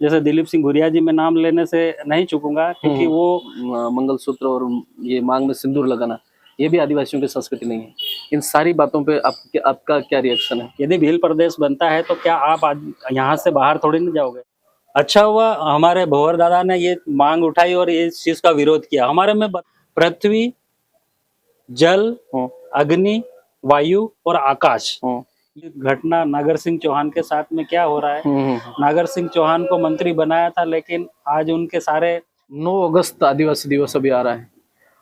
जैसे दिलीप सिंह भुरिया जी, मैं नाम लेने से नहीं चूकूंगा क्योंकि वो मंगलसूत्र और ये मांग में सिंदूर लगाना, ये भी आदिवासियों की संस्कृति नहीं है। इन सारी बातों पे आपका क्या रिएक्शन है? यदि भील प्रदेश बनता है तो क्या आप यहाँ से बाहर थोड़ी नहीं जाओगे? अच्छा हुआ हमारे भंवर दादा ने ये मांग उठाई और इस चीज का विरोध किया। हमारे में पृथ्वी, जल, अग्नि, वायु और आकाश, ये घटना नागर सिंह चौहान के साथ में क्या हो रहा है। नागर सिंह चौहान को मंत्री बनाया था, लेकिन आज उनके सारे 9 अगस्त आदिवासी दिवस अभी आ रहा है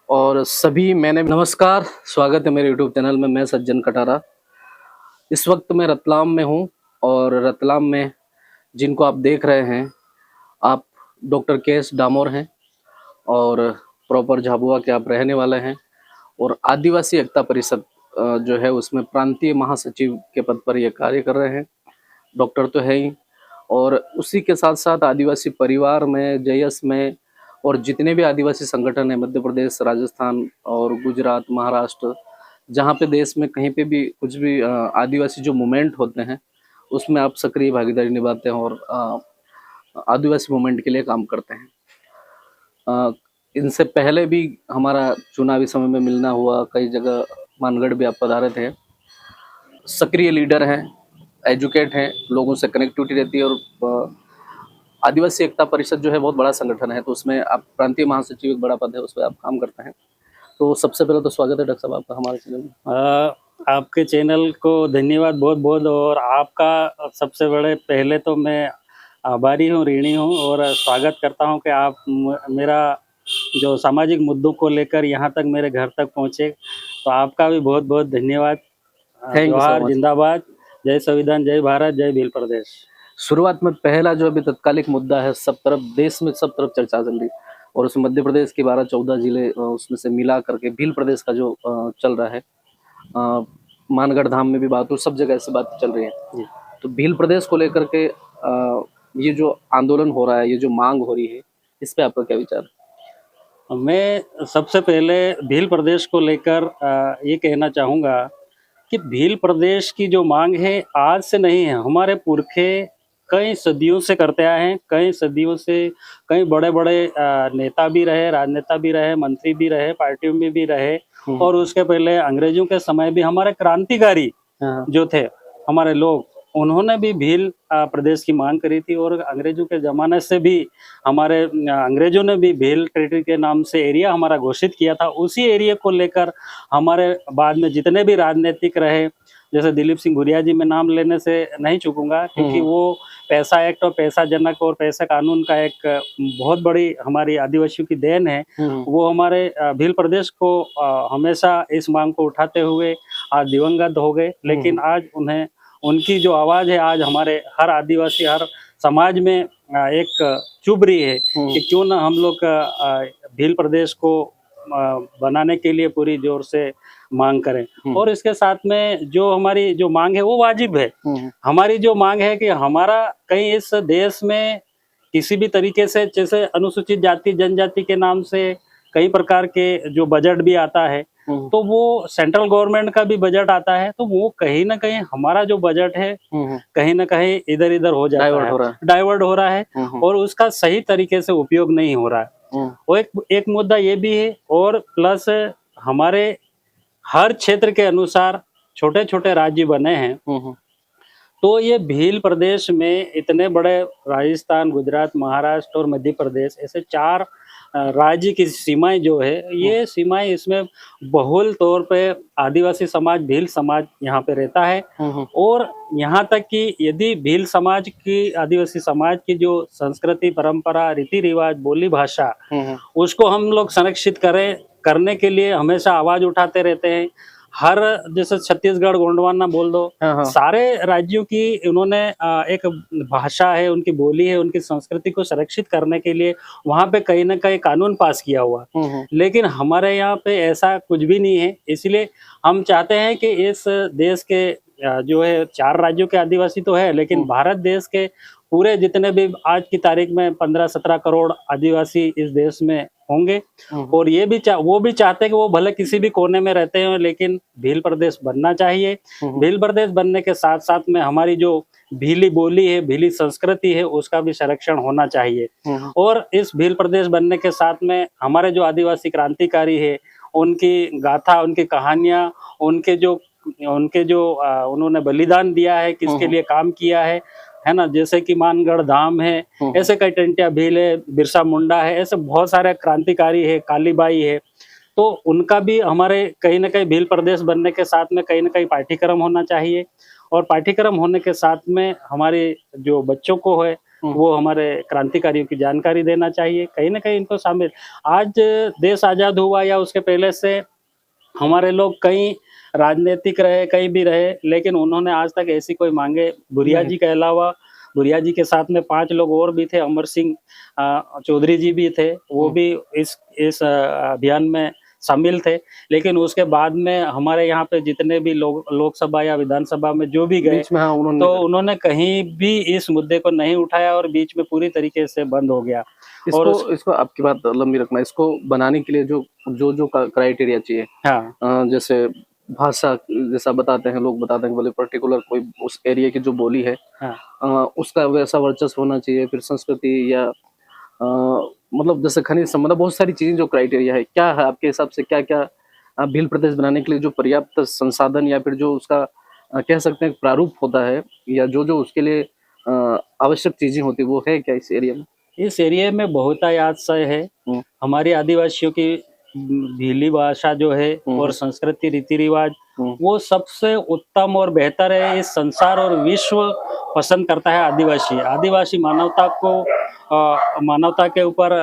और सभी नमस्कार, स्वागत है मेरे यूट्यूब चैनल में। मैं सज्जन कटारा। इस वक्त मैं रतलाम में हूँ और रतलाम में जिनको आप देख रहे हैं, आप डॉक्टर के.एस. डामोर हैं और प्रॉपर झाबुआ के आप रहने वाले हैं और आदिवासी एकता परिषद जो है उसमें प्रांतीय महासचिव के पद पर ये कार्य कर रहे हैं। डॉक्टर तो है ही, और उसी के साथ साथ आदिवासी परिवार में, जयस में और जितने भी आदिवासी संगठन है मध्य प्रदेश, राजस्थान और गुजरात, महाराष्ट्र, जहाँ पे देश में कहीं पे भी कुछ भी आदिवासी जो मूवमेंट होते हैं उसमें आप सक्रिय भागीदारी निभाते हैं और आदिवासी मूवमेंट के लिए काम करते हैं। इनसे पहले भी हमारा चुनावी समय में मिलना हुआ, कई जगह मानगढ़ भी आप पधारे थे। सक्रिय लीडर हैं, एजुकेट हैं, लोगों से कनेक्टिविटी रहती है और आदिवासी एकता परिषद जो है बहुत बड़ा संगठन है, तो उसमें आप प्रांतीय महासचिव एक बड़ा पद है, उस पर आप काम करते हैं। तो सबसे पहले तो स्वागत है डॉक्टर साहब आपका हमारे चैनल में। आपके चैनल को धन्यवाद बहुत बहुत, और आपका सबसे बड़े पहले तो मैं आभारी हूँ, ऋणी हूँ और स्वागत करता हूँ कि आप मेरा जो सामाजिक मुद्दों को लेकर यहाँ तक मेरे घर तक पहुँचे, तो आपका भी बहुत बहुत धन्यवाद। जोहार, जिंदाबाद, जय संविधान, जय भारत, जय भील प्रदेश। शुरुआत में पहला जो अभी तत्कालिक मुद्दा है, सब तरफ देश में सब तरफ चर्चा चल रही, और उसमें मध्य प्रदेश के 12-14 जिले उसमें से मिला करके भील प्रदेश का जो चल रहा है, मानगढ़ धाम में भी बात हो, सब जगह ऐसी बात चल रही है। तो भील प्रदेश को लेकर के ये जो आंदोलन हो रहा है, ये जो मांग हो रही है, इस पे आपका क्या विचार है? मैं सबसे पहले भील प्रदेश को लेकर ये कहना चाहूँगा कि भील प्रदेश की जो मांग है आज से नहीं है, हमारे पुरखे कई सदियों से करते आए हैं। कई सदियों से कई बड़े बड़े नेता भी रहे, राजनेता भी रहे, मंत्री भी रहे, पार्टियों में भी रहे, और उसके पहले अंग्रेजों के समय भी हमारे क्रांतिकारी जो थे, हमारे लोग, उन्होंने भी भील प्रदेश की मांग करी थी। और अंग्रेजों के ज़माने से भी हमारे अंग्रेजों ने भी भील टेरिटरी के नाम से एरिया हमारा घोषित किया था। उसी एरिया को लेकर हमारे बाद में जितने भी राजनीतिक रहे, जैसे दिलीप सिंह भुरिया जी, मैं नाम लेने से नहीं चूकूंगा क्योंकि वो पैसा एक्ट और पैसा जनक और पैसा कानून का एक बहुत बड़ी हमारी आदिवासियों की देन है। वो हमारे भील प्रदेश को हमेशा इस मांग को उठाते हुए आज दिवंगत हो गए, लेकिन आज उन्हें, उनकी जो आवाज़ है आज हमारे हर आदिवासी, हर समाज में एक चुभ रही है कि क्यों ना हम लोग भील प्रदेश को बनाने के लिए पूरी जोर से मांग करें। और इसके साथ में जो हमारी जो मांग है वो वाजिब है। हमारी जो मांग है कि हमारा कहीं इस देश में किसी भी तरीके से, जैसे अनुसूचित जाति जनजाति के नाम से कई प्रकार के जो बजट भी आता है, तो वो सेंट्रल गवर्नमेंट का भी बजट आता है, तो वो कहीं ना कहीं हमारा जो बजट है कहीं ना कहीं इधर इधर हो जाता है, डाइवर्ट हो रहा है और उसका सही तरीके से उपयोग नहीं हो रहा है। वो एक मुद्दा ये भी है, और प्लस हमारे हर क्षेत्र के अनुसार छोटे छोटे राज्य बने हैं, तो ये भील प्रदेश में इतने बड़े राजस्थान, गुजरात, महाराष्ट्र और मध्य प्रदेश, ऐसे 4 राज्य की सीमाएं जो है, ये सीमाएं, इसमें बहुल तौर पे आदिवासी समाज, भील समाज यहाँ पे रहता है। और यहाँ तक कि यदि भील समाज की, आदिवासी समाज की जो संस्कृति, परंपरा, रीति रिवाज, बोली भाषा, उसको हम लोग संरक्षित करने के लिए हमेशा आवाज उठाते रहते हैं। हर, जैसे छत्तीसगढ़, गोंडवाना बोल दो, सारे राज्यों की उन्होंने एक भाषा है, उनकी बोली है, उनकी संस्कृति को संरक्षित करने के लिए वहां पे कहीं ना कहीं कानून पास किया हुआ। लेकिन हमारे यहाँ पे ऐसा कुछ भी नहीं है। इसलिए हम चाहते हैं कि इस देश के जो है 4 राज्यों के आदिवासी तो है, लेकिन भारत देश के पूरे जितने भी आज की तारीख में 15-17 करोड़ आदिवासी इस देश में होंगे। और ये भी वो भी चाहते हैं कि वो भले किसी भी कोने में रहते हो, लेकिन भील प्रदेश बनना चाहिए। भील प्रदेश बनने के साथ साथ में हमारी जो भीली बोली है, भीली संस्कृति है, उसका भी संरक्षण होना चाहिए। और इस भील प्रदेश बनने के साथ में हमारे जो आदिवासी क्रांतिकारी है, उनकी गाथा, उनकी कहानियां, उनके जो उन्होंने बलिदान दिया है, किसके लिए काम किया है ना, जैसे कि मानगढ़ धाम है, ऐसे कई टंटिया भील है, बिरसा मुंडा है, ऐसे बहुत सारे क्रांतिकारी है, कालीबाई है। तो उनका भी हमारे कहीं ना कहीं भील प्रदेश बनने के साथ में कहीं ना कहीं पाठ्यक्रम होना चाहिए। और पाठ्यक्रम होने के साथ में हमारे जो बच्चों को है, वो हमारे क्रांतिकारियों की जानकारी देना चाहिए, कहीं ना कहीं इनको शामिल। आज देश आजाद हुआ या उसके पहले से हमारे लोग कई राजनीतिक रहे, कहीं भी रहे, लेकिन उन्होंने आज तक ऐसी कोई मांगे, भुरिया जी के अलावा, भुरिया जी के साथ में 5 लोग और भी थे, अमर सिंह चौधरी जी भी थे, वो भी इस अभियान में शामिल थे। लेकिन उसके बाद में हमारे यहाँ पे जितने भी लोग लोकसभा या विधानसभा में जो भी गए, तो उन्होंने कहीं भी इस मुद्दे को नहीं उठाया और बीच में पूरी तरीके से बंद हो गया। इसको आपकी बात लंबी रखना, इसको बनाने के लिए जो क्राइटेरिया चाहिए, हाँ, जैसे भाषा, जैसा बताते हैं लोग, बताते हैं बोले पर्टिकुलर कोई उस एरिया की जो बोली है, हाँ, उसका वैसा वर्चस्व होना चाहिए, फिर संस्कृति या मतलब जैसे खनिज संपदा, बहुत सारी चीजें जो क्राइटेरिया है, क्या है आपके हिसाब से, क्या क्या भील प्रदेश बनाने के लिए जो पर्याप्त संसाधन या फिर जो उसका कह सकते हैं प्रारूप होता है, या जो उसके लिए आवश्यक चीजें होती है, वो है क्या इस एरिया में? इस एरिया में बहुतायत है। हमारी आदिवासियों की भीली भाषा जो है और संस्कृति, रीति रिवाज, वो सबसे उत्तम और बेहतर है। इस संसार और विश्व पसंद करता है आदिवासी। आदिवासी मानवता को मानवता के ऊपर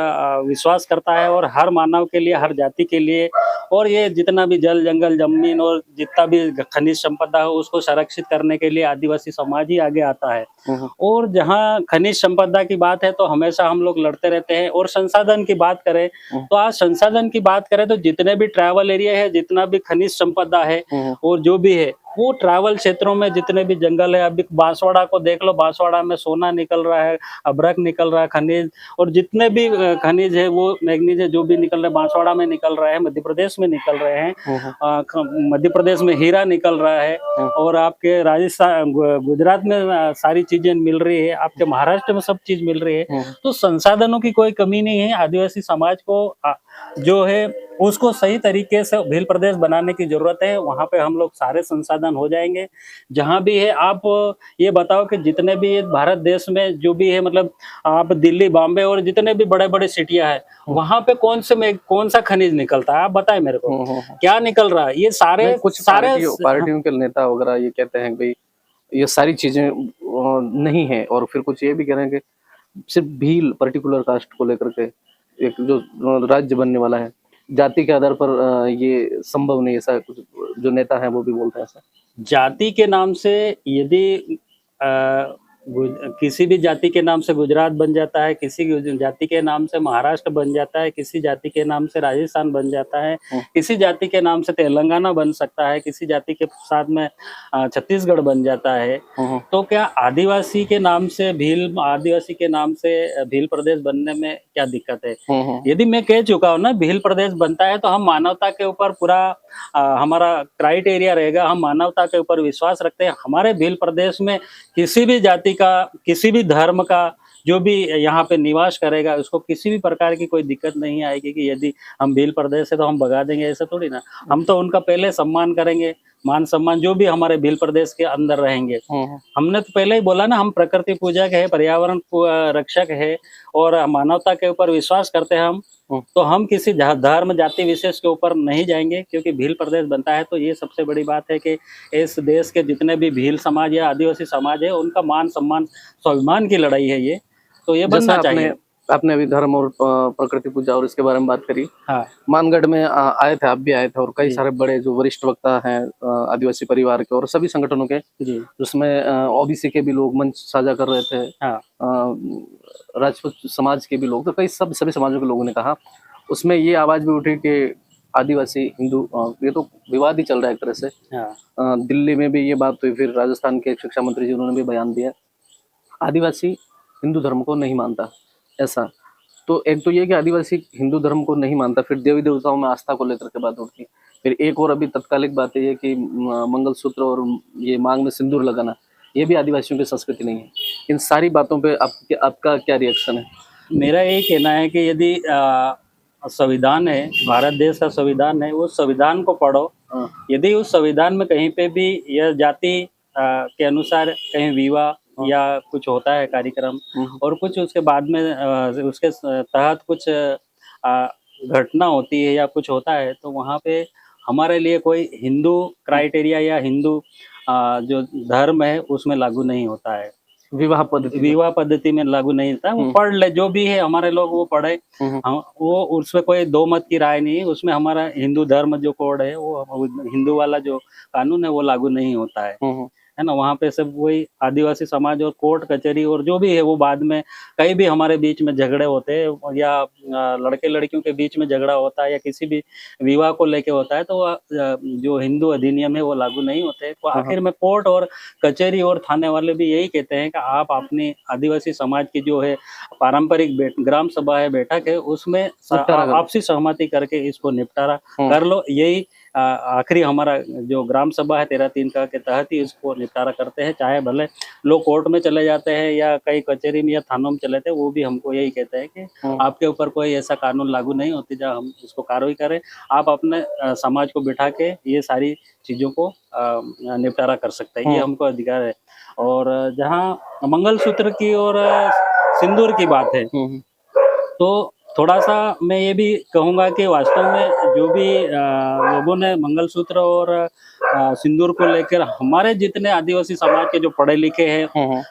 विश्वास करता है, और हर मानव के लिए, हर जाति के लिए, और ये जितना भी जल जंगल जमीन और जितना भी खनिज संपदा हो, उसको संरक्षित करने के लिए आदिवासी समाज ही आगे आता है। और जहाँ खनिज संपदा की बात है तो हमेशा हम लोग लड़ते रहते हैं। और संसाधन की बात करें तो आज संसाधन की बात करें तो जितने भी ट्रैवल एरिया है, जितना भी खनिज संपदा है और जो भी है, वो ट्रैवल क्षेत्रों में जितने भी जंगल है, अभी बांसवाड़ा को देख लो, बांसवाड़ा में सोना निकल रहा है, अभ्रक निकल रहा है, खनिज, और जितने भी खनिज है, वो मैग्नीज है, जो भी निकल रहे हैं बांसवाड़ा में निकल रहे हैं, मध्य प्रदेश में निकल रहे हैं। मध्य प्रदेश में हीरा निकल रहा है, और आपके राजस्थान, गुजरात में सारी चीजें मिल रही है, आपके महाराष्ट्र में सब चीज मिल रही है। तो संसाधनों की कोई कमी नहीं है। आदिवासी समाज को जो है उसको सही तरीके से भील प्रदेश बनाने की जरूरत है। वहां पे हम लोग सारे संसाधन हो जाएंगे जहां भी है। आप ये बताओ कि जितने भी भारत देश में जो भी है, मतलब आप दिल्ली, बॉम्बे और जितने भी बड़े बड़े सिटियां हैं, वहां पे कौन सा खनिज निकलता है? आप बताएं मेरे को, क्या निकल रहा है? ये सारे कुछ पार्टियों के नेता वगैरह ये कहते हैं भाई ये सारी चीजें नहीं है, और फिर कुछ ये भी कह रहे हैं कि सिर्फ भील पर्टिकुलर कास्ट को लेकर के एक जो राज्य बनने वाला है, जाति के आधार पर ये संभव नहीं, ऐसा कुछ जो नेता है वो भी बोलते हैं ऐसा। जाति के नाम से यदि किसी भी जाति के नाम से गुजरात बन जाता है, किसी जाति के नाम से महाराष्ट्र बन जाता है, किसी जाति के नाम से राजस्थान बन जाता है, किसी जाति के नाम से तेलंगाना बन सकता है, किसी जाति के साथ में छत्तीसगढ़ बन जाता है, तो क्या आदिवासी के नाम से भील प्रदेश बनने में क्या दिक्कत है? यदि मैं कह चुका हूँ ना, भील प्रदेश बनता है तो हम मानवता के ऊपर पूरा हमारा क्राइटेरिया रहेगा, हम मानवता के ऊपर विश्वास रखते हैं। हमारे भील प्रदेश में किसी भी जाति का, किसी भी धर्म का जो भी यहाँ पे निवास करेगा, उसको किसी भी प्रकार की कोई दिक्कत नहीं आएगी कि यदि हम भील प्रदेश से तो हम भगा देंगे, ऐसा थोड़ी ना। हम तो उनका पहले सम्मान करेंगे, मान सम्मान, जो भी हमारे भील प्रदेश के अंदर रहेंगे। हमने तो पहले ही बोला ना, हम प्रकृति पूजक है, पर्यावरण रक्षक है, और मानवता के ऊपर विश्वास करते हैं हम। तो हम किसी धर्म जाति विशेष के ऊपर नहीं जाएंगे, क्योंकि भील प्रदेश बनता है तो ये सबसे बड़ी बात है कि इस देश के जितने भी भील समाज या आदिवासी समाज है, उनका मान सम्मान, स्वाभिमान की लड़ाई है ये, तो ये बनना चाहिए। आपने अभी धर्म और प्रकृति पूजा और इसके बारे में बात करी। हाँ, मानगढ़ में आए थे, आप भी आए थे, और कई सारे बड़े जो वरिष्ठ वक्ता हैं आदिवासी परिवार के और सभी संगठनों के, जिसमें ओबीसी के भी लोग मंच साझा कर रहे थे, हाँ, राजपूत समाज के भी लोग, तो कई सभी समाजों के लोगों ने कहा। उसमें ये आवाज भी उठी कि आदिवासी हिंदू ये तो विवाद ही चल रहा है एक तरह से। हाँ दिल्ली में भी ये बात हुई, फिर राजस्थान के एक शिक्षा मंत्री जी उन्होंने भी बयान दिया, आदिवासी हिंदू धर्म को नहीं मानता ऐसा। तो एक तो ये कि आदिवासी हिंदू धर्म को नहीं मानता, फिर देवी देवताओं में आस्था को लेकर के बात उठती है। फिर एक और अभी तत्कालिक बात है कि मंगलसूत्र और ये मांग में सिंदूर लगाना, ये भी आदिवासियों की संस्कृति नहीं है। इन सारी बातों पे आपका क्या रिएक्शन है? मेरा यही कहना है कि यदि संविधान है, भारत देश का संविधान है, उस संविधान को पढ़ो। हाँ। यदि उस संविधान में कहीं पे भी यह जाति के अनुसार कहीं विवाह या कुछ होता है कार्यक्रम और कुछ उसके बाद में उसके तहत कुछ घटना होती है या कुछ होता है, तो वहाँ पे हमारे लिए कोई हिंदू क्राइटेरिया या हिंदू जो धर्म है उसमें लागू नहीं होता है। विवाह पद्धति में लागू नहीं होता। वो पढ़ ले, जो भी है हमारे लोग वो पढ़े। हम वो उसमें कोई दो मत की राय नहीं है। उसमें हमारा हिंदू धर्म जो कोड है, वो हिंदू वाला जो कानून है वो लागू नहीं होता है ना। वहाँ पे सब वही आदिवासी समाज और कोर्ट कचहरी और जो भी है वो बाद में कहीं भी हमारे बीच में झगड़े होते हैं या लड़के लड़कियों के बीच में झगड़ा होता है या किसी भी विवाह को लेके होता है, तो जो हिंदू अधिनियम है वो लागू नहीं होते। तो आखिर में कोर्ट और कचहरी और थाने वाले भी यही कहते हैं कि आप अपनी आदिवासी समाज की जो है पारंपरिक ग्राम सभा है, बैठक है, उसमें आपसी सहमति करके इसको निपटारा कर लो। यही आखिरी हमारा जो ग्राम सभा है 13-3 का के तहत ही इसको निपटारा करते हैं। चाहे भले लोग कोर्ट में चले जाते हैं या कई कचहरी में या थानों में चले जाते हैं, वो भी हमको यही कहते हैं कि आपके ऊपर कोई ऐसा कानून लागू नहीं होती जहाँ हम इसको कार्रवाई करें। आप अपने समाज को बिठा के ये सारी चीजों को निपटारा कर सकते हैं, ये हमको अधिकार है। और जहाँ मंगलसूत्र की और सिंदूर की बात है, तो थोड़ा सा मैं ये भी कहूँगा कि वास्तव में जो भी लोगों ने मंगलसूत्र और सिंदूर को लेकर, हमारे जितने आदिवासी समाज के जो पढ़े लिखे हैं,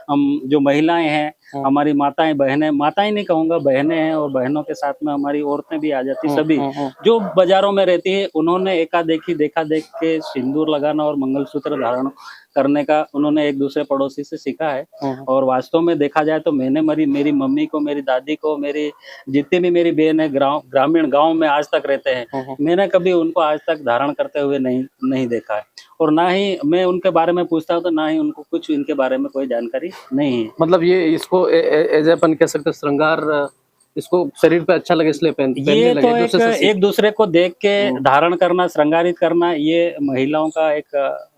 हम जो महिलाएं हैं, हमारी माताएं बहनें, माताएं नहीं कहूँगा, बहनें हैं, और बहनों के साथ में हमारी औरतें भी आ जाती, सभी जो बाजारों में रहती है, उन्होंने देखा देख के सिंदूर लगाना और मंगलसूत्र धारण करने का उन्होंने एक दूसरे पड़ोसी से सीखा है। और वास्तव में देखा जाए तो मैंने मेरी मम्मी को, मेरी दादी को, मेरी जितनी भी मेरी बहन है ग्रामीण गांव में आज तक रहते हैं, मैंने कभी उनको आज तक धारण करते हुए नहीं देखा है। और ना ही मैं उनके बारे में पूछता हूँ तो ना ही उनको कुछ इनके बारे में कोई जानकारी नहीं है। मतलब ये इसको एज अपन कह सकते श्रृंगार, इसको शरीर पे अच्छा लगे इसलिए ये तो एक दूसरे को देख के धारण करना, श्रृंगारित करना, ये महिलाओं का एक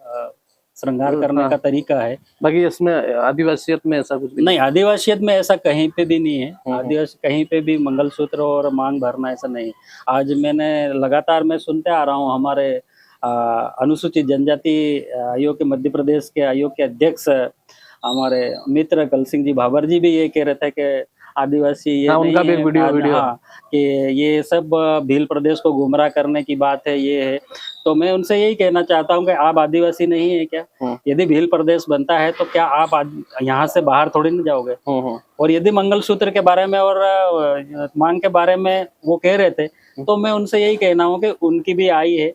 श्रृंगार करने का तरीका है। बाकी इसमें आदिवासियत में ऐसा कुछ नहीं, आदिवासियत में ऐसा कहीं पे भी नहीं है। आदिवासी कहीं पे भी मंगलसूत्र और मांग भरना ऐसा नहीं है। आज मैंने लगातार मैं सुनते आ रहा हूँ, हमारे अनुसूचित जनजाति आयोग के, मध्य प्रदेश के आयोग के अध्यक्ष हमारे मित्र कल सिंह जी भाबर जी भी ये कह रहे थे कि आदिवासी ये उनका भी वीडियो कि ये सब भील प्रदेश को गुमराह करने की बात है, ये है। तो मैं उनसे यही कहना चाहता हूँ कि आप आदिवासी नहीं है क्या? यदि भील प्रदेश बनता है तो क्या आप यहाँ से बाहर थोड़ी नहीं जाओगे? और यदि मंगलसूत्र के बारे में और मांग के बारे में वो कह रहे थे, तो मैं उनसे यही कहना हूँ कि उनकी भी आई है,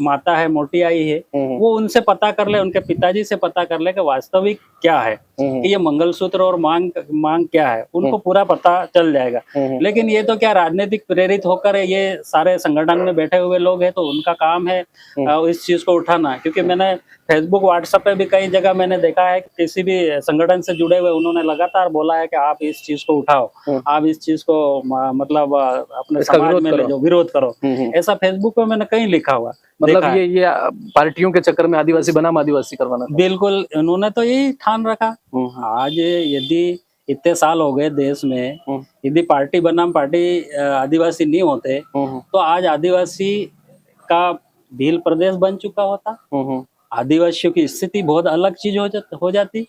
माता है, मोटी आई है, वो उनसे पता कर ले, उनके पिताजी से पता कर ले कि वास्तविक क्या है, कि ये मंगलसूत्र और मांग क्या है, उनको पूरा पता चल जाएगा। लेकिन ये तो क्या राजनीतिक प्रेरित होकर ये सारे संगठन में बैठे हुए लोग हैं, तो उनका काम है इस चीज को उठाना। क्योंकि मैंने फेसबुक, व्हाट्सएप पे भी कई जगह मैंने देखा है कि किसी भी संगठन से जुड़े हुए उन्होंने लगातार बोला है कि आप इस चीज को उठाओ, आप इस चीज को मतलब अपने समाज में ले जाओ, विरोध करो। ऐसा फेसबुक पे मैंने कहीं लिखा हुआ। मतलब ये पार्टियों के चक्कर में आदिवासी बनाम आदिवासी करवाना। बिल्कुल, उन्होंने तो यही ठान रखा। आज यदि इतने साल हो गए देश में, यदि पार्टी बनाम पार्टी आदिवासी नहीं होते तो आज आदिवासी का भील प्रदेश बन चुका होता, आदिवासियों की स्थिति बहुत अलग चीज हो जाती।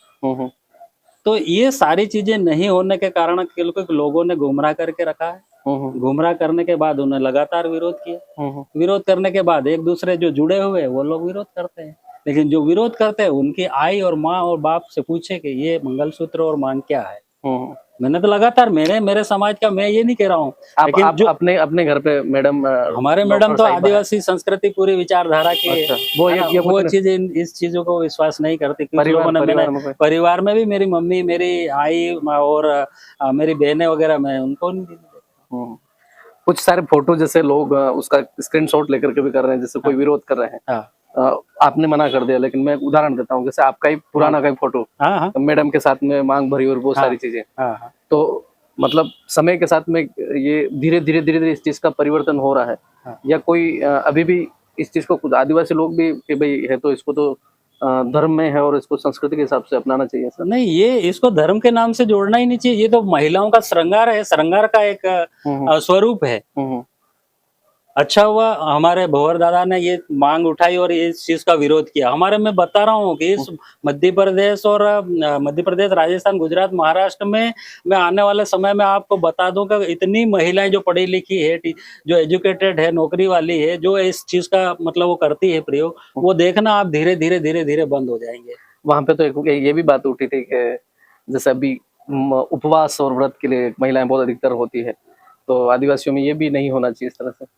तो ये सारी चीजें नहीं होने के कारण लोगों ने गुमराह करके रखा है। गुमराह करने के बाद उन्हें लगातार विरोध किया। विरोध करने के बाद एक दूसरे जो जुड़े हुए वो लोग विरोध करते हैं। लेकिन जो विरोध करते हैं उनकी आई और माँ और बाप से पूछे कि ये मंगलसूत्र और मांग क्या है। मैंने तो लगातार मेरे समाज का, मैं ये नहीं कह रहा हूँ, लेकिन जो अपने घर पे मैडम, हमारे मैडम तो आदिवासी संस्कृति पूरी विचारधारा की है। वो चीज इस चीजों को विश्वास नहीं करती। परिवार में भी मेरी मम्मी, मेरी आई और मेरी बहनें वगैरह, मैं उनको नहीं। कुछ सारे फोटो जैसे लोग उसका स्क्रीनशॉट लेकर के भी कर रहे हैं, जैसे कोई विरोध कर रहे हैं। हाँ आपने मना कर दिया, लेकिन मैं एक उदाहरण देता हूँ, जैसे आपका ही पुराना का फोटो हाँ हाँ मैडम के साथ में मांग भरी और बहुत हाँ सारी चीजें, हाँ हाँ तो मतलब समय के साथ में ये धीरे धीरे इस चीज का परिवर्तन हो रहा है, हाँ। या कोई अभी भी इस चीज को कुछ आदिवासी लोग भी कि भाई है तो इसको तो धर्म में है और इसको संस्कृति के हिसाब से अपनाना चाहिए सर? नहीं, ये इसको धर्म के नाम से जोड़ना ही नहीं चाहिए। ये तो महिलाओं का श्रृंगार है, श्रृंगार का एक स्वरूप है। हम्म। अच्छा हुआ हमारे भंवर दादा ने ये मांग उठाई और इस चीज का विरोध किया। मैं बता रहा हूँ कि इस मध्य प्रदेश और मध्य प्रदेश, राजस्थान, गुजरात, महाराष्ट्र में मैं आने वाले समय में आपको बता दूं कि इतनी महिलाएं जो पढ़ी लिखी है, जो एजुकेटेड है, नौकरी वाली है, जो इस चीज का मतलब वो करती है प्रयोग, वो देखना आप धीरे धीरे धीरे धीरे बंद हो जाएंगे। वहां पे तो ये भी बात उठी थी कि जैसे अभी उपवास और व्रत के लिए महिलाएं बहुत अधिकतर होती है, तो आदिवासियों में ये भी नहीं होना चाहिए इस तरह से।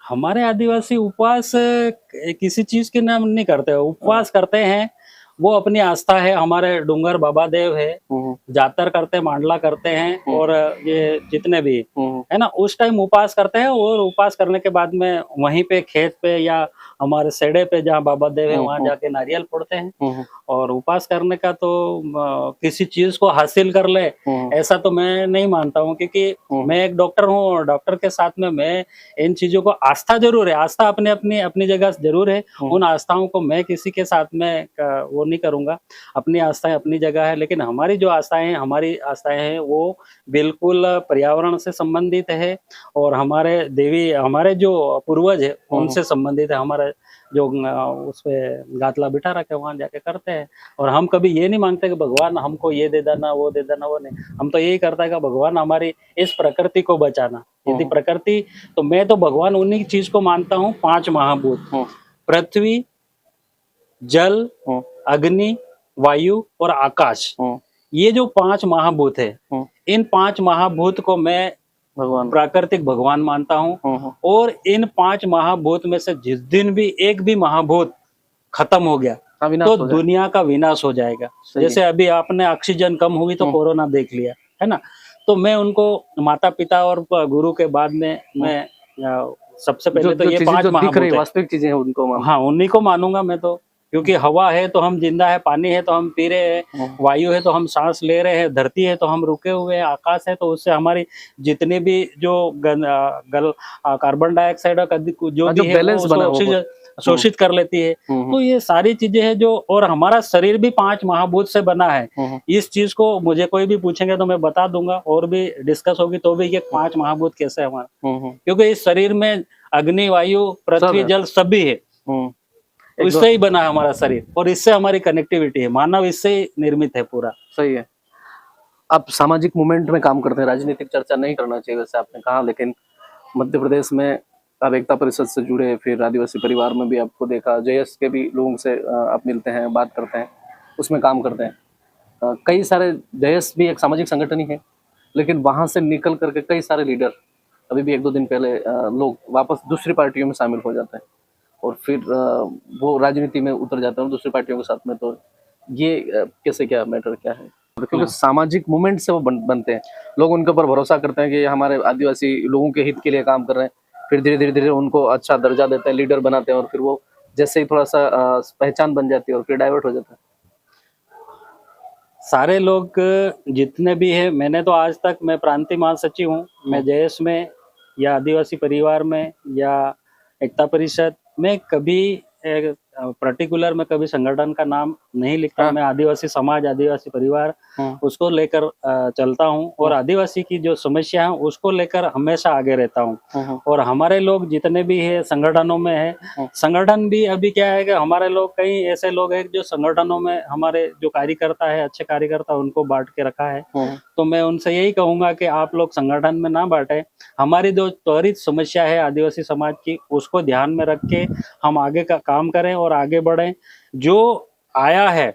हमारे आदिवासी उपवास किसी चीज के नाम नहीं करते, उपवास करते हैं वो अपनी आस्था है। हमारे डूंगर बाबा देव है, जातर करते हैं, मांडला करते हैं, और ये जितने भी है ना उस टाइम उपवास करते हैं। और उपवास करने के बाद में वहीं पे खेत पे या हमारे सेड़े पे जहाँ बाबा देव है वहां जाके नारियल फोड़ते हैं। और उपवास करने का तो किसी चीज को हासिल कर ले ऐसा तो मैं नहीं मानता हूँ, क्योंकि मैं एक डॉक्टर हूँ और डॉक्टर के साथ में मैं इन चीजों को, आस्था जरूर है, आस्था अपने अपनी अपनी जगह जरूर है, उन आस्थाओं को मैं किसी के साथ में वो नहीं करूंगा। अपनी आस्थाएं अपनी जगह है, लेकिन हमारी जो हमारी आस्थाएं हैं वो बिल्कुल पर्यावरण से संबंधित है और हमारे जो पूर्वज है उनसे संबंधित है। हमारे जो उस पे गातला बिठा रखे वहां जाके करते हैं। और हम कभी ये नहीं मांगते कि भगवान हमको ये दे देना, वो दे देना, वो नहीं। हम तो यही करता है कि भगवान हमारी इस प्रकृति को बचाना। यदि प्रकृति, तो मैं तो भगवान उन्हीं चीज को मानता हूँ, 5 महाभूत, पृथ्वी, जल, अग्नि, वायु और आकाश। ये जो 5 महाभूत है, इन 5 महाभूत को मैं प्राकृतिक भगवान मानता हूँ। और इन 5 महाभूत में से जिस दिन भी एक भी महाभूत खत्म हो गया तो दुनिया का विनाश हो जाएगा। जैसे अभी आपने ऑक्सीजन कम हुई तो कोरोना देख लिया है ना। तो मैं उनको माता पिता और गुरु के बाद में मैं सबसे पहले तो ये 5 महाभूत वास्तविक चीजें हैं उनको हाँ उन्हीं को मानूंगा मैं तो। क्योंकि हवा है तो हम जिंदा है, पानी है तो हम पी रहे हैं, वायु है तो हम सांस ले रहे हैं, धरती है तो हम रुके हुए हैं, आकाश है तो उससे हमारी जितने भी जो कार्बन डाइऑक्साइड जो भी है वो ऑक्सीजन शोषित कर लेती है। तो ये सारी चीजें हैं जो, और हमारा शरीर भी 5 महाभूत से बना है। इस चीज को मुझे कोई भी पूछेंगे तो मैं बता दूंगा, और भी डिस्कस होगी तो भी ये 5 महाभूत कैसे हमारा, क्योंकि इस शरीर में अग्नि, वायु, पृथ्वी, जल सभी है, इससे ही बना है हमारा शरीर और इससे हमारी कनेक्टिविटी है। मानव इससे ही निर्मित है पूरा। सही है। आप सामाजिक मूवमेंट में काम करते हैं, राजनीतिक चर्चा नहीं करना चाहिए वैसे आपने कहा, लेकिन मध्य प्रदेश में आप एकता परिषद से जुड़े, फिर आदिवासी परिवार में भी आपको देखा, JS के भी लोगों से आप मिलते हैं, बात करते हैं, उसमें काम करते हैं। कई सारे JS भी एक सामाजिक संगठन ही है, लेकिन वहां से निकल करके कई सारे लीडर अभी भी 1-2 दिन पहले लोग वापस दूसरी पार्टियों में शामिल हो जाते हैं और फिर वो राजनीति में उतर जाते हैं दूसरी पार्टियों के साथ में। तो ये कैसे, क्या मैटर क्या है? क्योंकि सामाजिक मूवमेंट से वो बनते हैं, लोग उनके ऊपर भरोसा करते हैं कि हमारे आदिवासी लोगों के हित के लिए काम कर रहे हैं, फिर धीरे धीरे उनको अच्छा दर्जा देते हैं, लीडर बनाते हैं, और फिर वो जैसे ही थोड़ा सा पहचान बन जाती है और फिर डाइवर्ट हो जाता है। सारे लोग जितने भी है, मैंने तो आज तक, मैं प्रांतीय महासचिव हूँ, मैं JS में या आदिवासी परिवार में या एकता परिषद में कभी पर्टिकुलर में कभी संगठन का नाम नहीं लिखता। मैं आदिवासी समाज, आदिवासी परिवार उसको लेकर चलता हूँ, और आदिवासी की जो समस्या है उसको लेकर हमेशा आगे रहता हूँ। और हमारे लोग जितने भी है संगठनों में है, संगठन भी अभी क्या है कि हमारे लोग, कई ऐसे लोग हैं जो संगठनों में हमारे जो कार्यकर्ता है, अच्छे कार्यकर्ता, उनको बांट के रखा है। तो मैं उनसे यही कहूंगा कि आप लोग संगठन में ना बांटे, हमारी जो त्वरित समस्या है आदिवासी समाज की उसको ध्यान में रख के हम आगे का काम करें और आगे बढ़े। जो आया है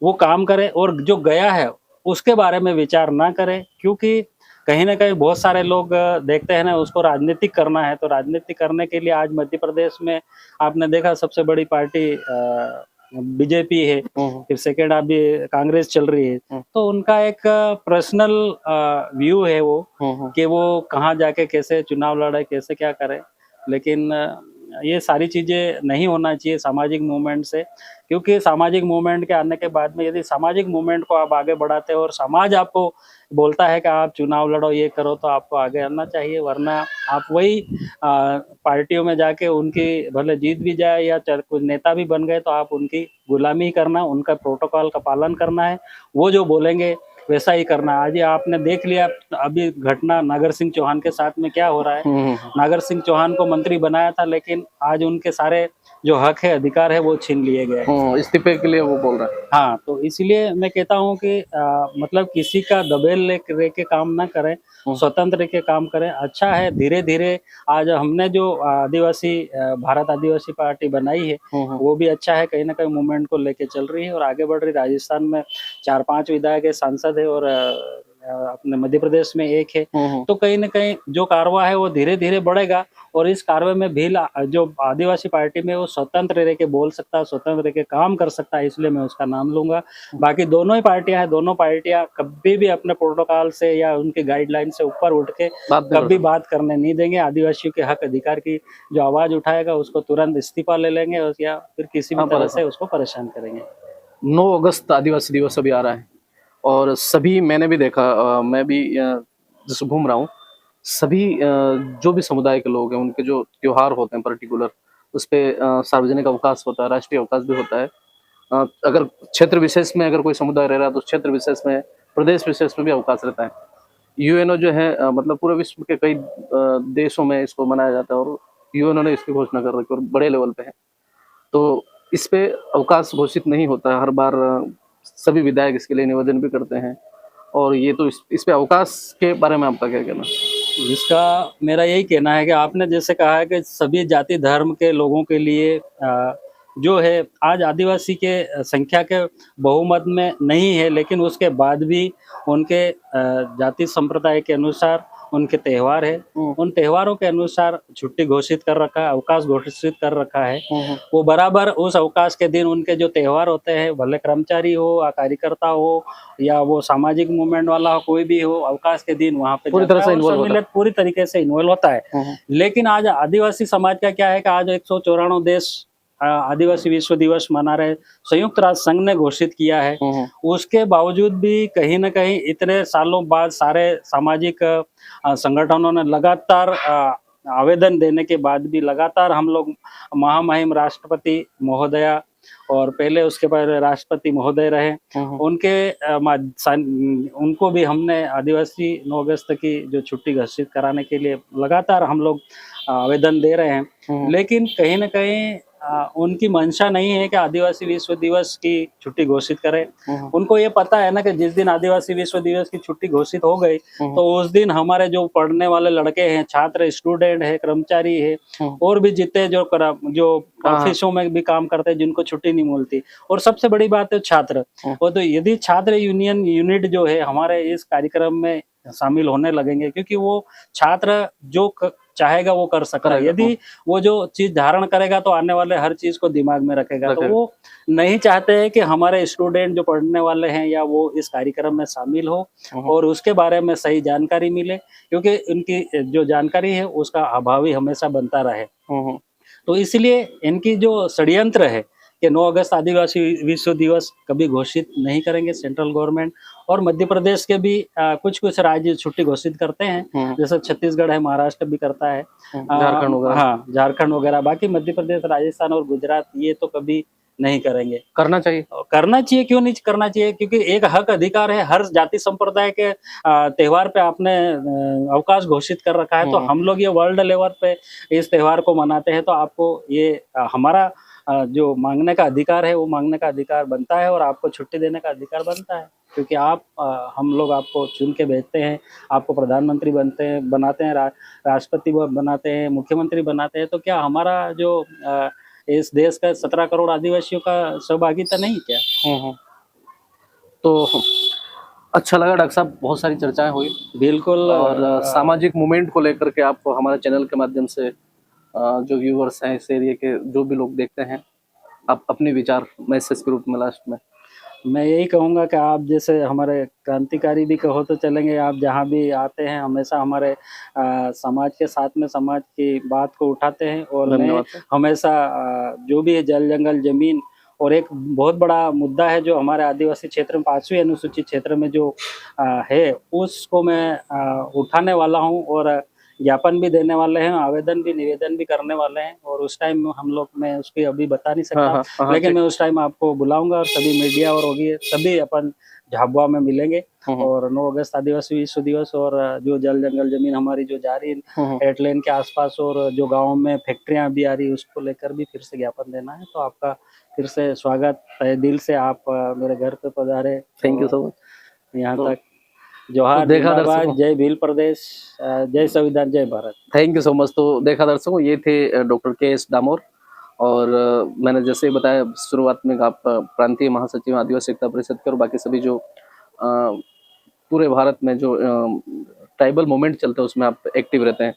वो काम करें और जो गया है उसके बारे में विचार ना करें, क्योंकि कहीं ना कहीं बहुत सारे लोग देखते हैं ना उसको राजनीतिक करना है। तो राजनीतिक करने के लिए आज मध्य प्रदेश में आपने देखा सबसे बड़ी पार्टी बीजेपी है, फिर सेकेंड अभी कांग्रेस चल रही है, तो उनका एक पर्सनल व्यू है वो कि वो कहाँ जाके कैसे चुनाव लड़े, कैसे क्या करे। लेकिन ये सारी चीजें नहीं होना चाहिए सामाजिक मूवमेंट से, क्योंकि सामाजिक मूवमेंट के आने के बाद में यदि सामाजिक मूवमेंट को आप आगे बढ़ाते हो और समाज आपको बोलता है कि आप चुनाव लड़ो, ये करो, तो आपको आगे आना चाहिए। वरना आप वही पार्टियों में जाके उनकी भले जीत भी जाए या कुछ नेता भी बन गए तो आप उनकी गुलामी करना, उनका प्रोटोकॉल का पालन करना है, वो जो बोलेंगे वैसा ही करना। आज ये आपने देख लिया अभी घटना नागर सिंह चौहान के साथ में क्या हो रहा है। नागर सिंह चौहान को मंत्री बनाया था, लेकिन आज उनके सारे जो हक है, अधिकार है, वो छीन लिए गए। इस्तीफे के लिए वो बोल रहा है। हाँ, तो इसलिए मैं कहता हूँ कि मतलब किसी का दबेल ले के काम ना करें, स्वतंत्र के काम करें। अच्छा है, धीरे धीरे आज हमने जो आदिवासी भारत आदिवासी पार्टी बनाई है वो भी अच्छा है, कहीं ना कहीं मूवमेंट को लेके चल रही है और आगे बढ़ रही। राजस्थान में 4-5 विधायक है, सांसद है, और अपने मध्य प्रदेश में 1 है। तो कहीं ना कहीं जो कारवा है वो धीरे धीरे बढ़ेगा और इस कार्य में भी जो आदिवासी पार्टी में वो स्वतंत्र रह के बोल सकता है, स्वतंत्र रह के काम कर सकता है, इसलिए मैं उसका नाम लूंगा। बाकी दोनों ही पार्टियां हैं, दोनों पार्टियां कभी भी अपने प्रोटोकॉल से या उनके गाइडलाइन से ऊपर उठ के कभी बात करने नहीं देंगे। आदिवासियों के हक अधिकार की जो आवाज उठाएगा उसको तुरंत इस्तीफा ले लेंगे या फिर किसी भी तरह से उसको परेशान करेंगे। 9 अगस्त आदिवासी दिवस अभी आ रहा है और सभी, मैंने भी देखा, मैं भी जैसे घूम रहा हूँ, सभी जो भी समुदाय के लोग हैं उनके जो त्योहार होते हैं पर्टिकुलर, उस पे सार्वजनिक अवकाश होता है, राष्ट्रीय अवकाश भी होता है। अगर क्षेत्र विशेष में अगर कोई समुदाय रह रहा है तो क्षेत्र विशेष में, प्रदेश विशेष में भी अवकाश रहता है। यूएनओ जो है मतलब पूरे विश्व के कई देशों में इसको मनाया जाता है और यूएनओ ने इसकी घोषणा कर रखी है और बड़े लेवल पे है। तो इस पे अवकाश घोषित नहीं होता है हर बार। सभी विधायक इसके लिए निवेदन भी करते हैं और ये तो इस पे अवकाश के बारे में आपका क्या कहना? इसका मेरा यही कहना है कि आपने जैसे कहा है कि सभी जाति धर्म के लोगों के लिए जो है आज आदिवासी के संख्या के बहुमत में नहीं है, लेकिन उसके बाद भी उनके जाति संप्रदाय के अनुसार उनके त्योहार है, उन त्योहारों के अनुसार छुट्टी घोषित कर रखा है, अवकाश घोषित कर रखा है। वो बराबर उस अवकाश के दिन उनके जो त्योहार होते हैं, भले कर्मचारी हो या कार्यकर्ता हो या वो सामाजिक मूवमेंट वाला हो, कोई भी हो, अवकाश के दिन वहाँ पे पूरी तरह से इन्वॉल्व पूरी तरीके से इन्वॉल्व होता है। लेकिन आज आदिवासी समाज का क्या है कि आज 194 देश आदिवासी विश्व दिवस मना रहे, संयुक्त राष्ट्र संघ ने घोषित किया है। उसके बावजूद भी कहीं ना कहीं इतने सालों बाद सारे सामाजिक संगठनों ने लगातार आवेदन देने के बाद भी लगातार हम लोग महामहिम राष्ट्रपति महोदया और पहले उसके बाद राष्ट्रपति महोदय रहे, उनको भी हमने आदिवासी 9 अगस्त की जो छुट्टी घोषित कराने के लिए लगातार हम लोग आवेदन दे रहे हैं। लेकिन कहीं ना कहीं उनकी मंशा नहीं है कि आदिवासी विश्व दिवस की छुट्टी घोषित करें। उनको ये पता है ना कि जिस दिन आदिवासी विश्व दिवस की छुट्टी घोषित हो गई तो उस दिन हमारे जो पढ़ने वाले लड़के हैं, छात्र, स्टूडेंट है, कर्मचारी है और भी जितने जो ऑफिसों में भी काम करते हैं जिनको छुट्टी नहीं मिलती, और सबसे बड़ी बात है छात्र। वो तो यदि छात्र यूनिट जो है हमारे इस कार्यक्रम में शामिल होने लगेंगे, क्योंकि वो छात्र जो चाहेगा वो कर सकता है। यदि वो जो चीज धारण करेगा तो आने वाले हर चीज को दिमाग में रखेगा। तो वो नहीं चाहते हैं कि हमारे स्टूडेंट जो पढ़ने वाले हैं या वो इस कार्यक्रम में शामिल हो और उसके बारे में सही जानकारी मिले, क्योंकि उनकी जो जानकारी है उसका अभाव ही हमेशा बनता रहे। तो इसलिए इनकी जो षड्यंत्र है कि 9 अगस्त आदिवासी विश्व दिवस कभी घोषित नहीं करेंगे सेंट्रल गवर्नमेंट, और मध्य प्रदेश के भी कुछ राज्य छुट्टी घोषित करते हैं, जैसे छत्तीसगढ़ है, महाराष्ट्र भी करता है, झारखंड वगैरह। हाँ, झारखंड वगैरह। बाकी मध्य प्रदेश, राजस्थान और गुजरात ये तो कभी नहीं करेंगे। करना चाहिए, करना चाहिए, क्यों नहीं करना चाहिए? क्योंकि एक हक अधिकार है, हर जाति संप्रदाय के त्योहार पे आपने अवकाश घोषित कर रखा है। तो हम लोग ये वर्ल्ड लेवल पे इस त्योहार को मनाते हैं, तो आपको ये हमारा जो मांगने का अधिकार है वो मांगने का अधिकार बनता है और आपको छुट्टी देने का अधिकार बनता है, क्योंकि आप हम लोग आपको चुन के भेजते हैं, आपको प्रधानमंत्री बनाते हैं, राष्ट्रपति बनाते हैं, मुख्यमंत्री बनाते हैं। तो क्या हमारा जो इस देश का 17 करोड़ आदिवासियों का सहभागिता नहीं क्या? तो अच्छा लगा डॉक्टर साहब, बहुत सारी चर्चाएं हुई। बिल्कुल। और सामाजिक मूवमेंट को लेकर के आप हमारे चैनल के माध्यम से जो व्यूअर्स हैं, इस एरिया के जो भी लोग देखते हैं, आप अपने विचार मैसेज के रूप में लास्ट में। मैं यही कहूँगा कि आप जैसे हमारे क्रांतिकारी भी कहो तो चलेंगे, आप जहाँ भी आते हैं हमेशा हमारे समाज के साथ में समाज की बात को उठाते हैं। और मैं धन्यवाद सर। हमेशा जो भी है जल जंगल जमीन, और एक बहुत बड़ा मुद्दा है जो हमारे आदिवासी क्षेत्र में 5वीं अनुसूचित क्षेत्र में जो है, उसको मैं उठाने वाला हूँ और ज्ञापन भी देने वाले हैं, आवेदन भी निवेदन भी करने वाले हैं। और उस टाइम हम लोग, मैं उसकी अभी बता नहीं हाँ सकता, हाँ लेकिन ठीक। मैं उस टाइम आपको बुलाऊंगा और सभी मीडिया और होगी, सभी अपन झाबुआ में मिलेंगे। और 9 अगस्त आदिवासी विश्व दिवस, और जो जल जंगल जमीन हमारी जो जा रही हेडलाइन के आसपास और जो गाँव में फैक्ट्रियां भी आ रही है, उसको लेकर भी फिर से ज्ञापन देना है। तो आपका फिर से स्वागत, तहे दिल से आप मेरे घर पे पधारे। Thank you so much. यहाँ तो तक जोहार, देखा जिंदाबाद, दर्शकों, जय भील प्रदेश, जय संविधान, जय Bharat. Thank you so much. तो देखा दर्शकों, ये थे डॉक्टर के.एस. डामोर। और मैंने जैसे ही बताया शुरुआत में, आप प्रांतीय महासचिव आदिवासी एकता परिषद के, और बाकी सभी जो पूरे भारत में जो ट्राइबल मूवमेंट चलते हैं उसमें आप एक्टिव रहते हैं।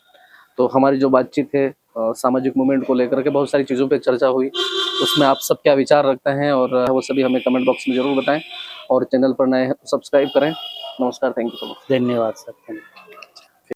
तो हमारी जो बातचीत है सामाजिक मूवमेंट को लेकर के बहुत सारी चीज़ों पे चर्चा हुई, उसमें आप सब क्या विचार रखते हैं और वो सभी हमें कमेंट बॉक्स में ज़रूर बताएं। और चैनल पर नए हैं तो सब्सक्राइब करें। नमस्कार, थैंक यू सो मच। धन्यवाद सर।